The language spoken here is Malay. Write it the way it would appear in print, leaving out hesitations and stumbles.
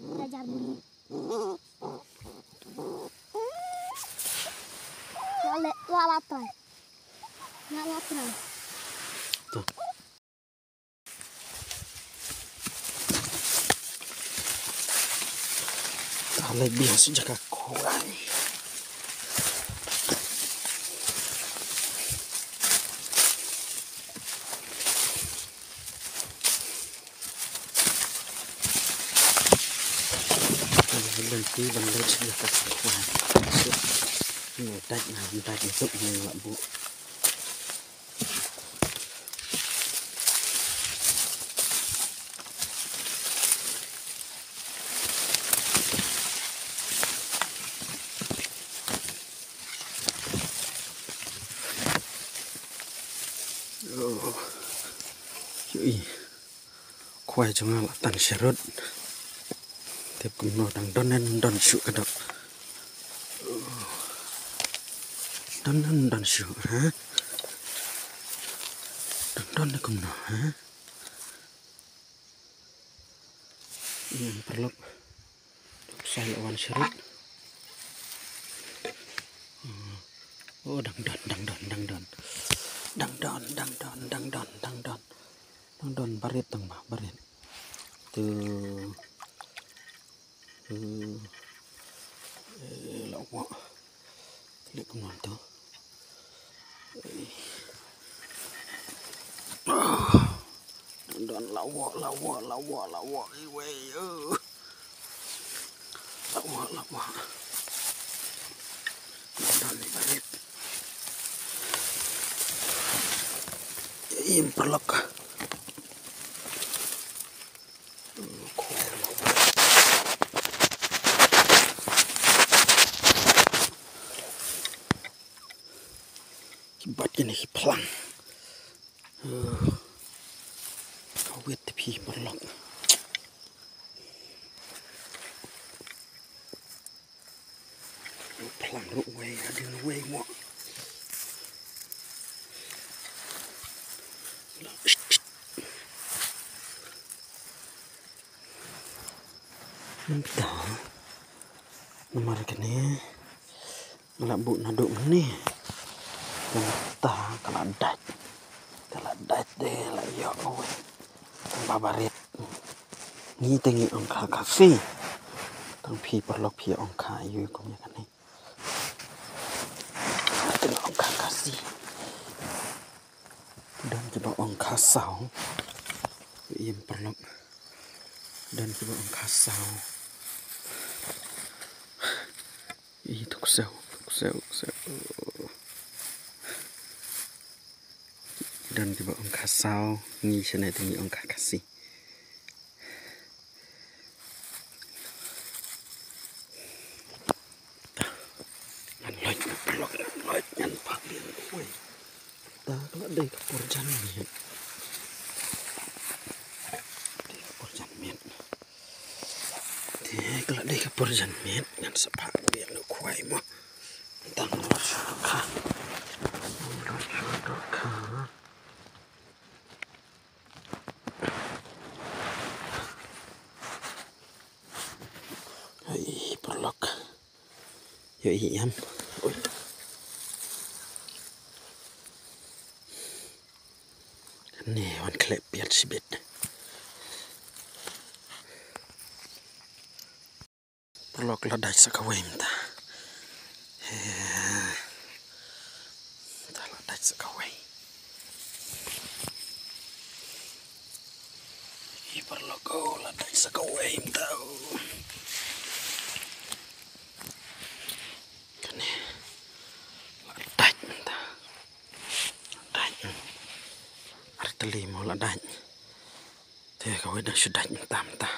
Belajar bunyi. Lawatan. Lawatan. Tuh. Kalau biasa jaga kuai. Lần tí bằng lên sẽ được các khoản người tách nào người tách dụng người lại bộ khoai cho là tăng xe rớt tiếp cùng nó đang đón nên đón sữa cái đập đón sữa hả đón cùng nó hả perlu saya lawan seret oh dang don barit tang ba barit từ lão quạ lấy cùng nó to don lão quạ đi quay lão quạ don đi barit im perlok kibat ini pelang kawit tapi perlok pelang ruway ada ruway mo entah nomor kene ngelabu naduk ni entah kalau dat deh lah ya owe babaret ni tengi angka kafe tang pi perlok pi angka yu kom ya kan ni teng angka kasih dan coba angka sau im perlok dan coba angka sau itu kusau dan tiba angka sau ni sana tinggi angka kasih nan loit nyan pak dia oi ta kalau đây kapur jan miet thì kalau đây kapur jan miet ngan sepak dia nak kuai mo tang lo suka perlok yo iam oi ni wan klep biar sibet perlok ladai sakawem ta ladai sakawem perlok ladai sakawem tau teli mau ladai, thế kau dah sudah tam ta.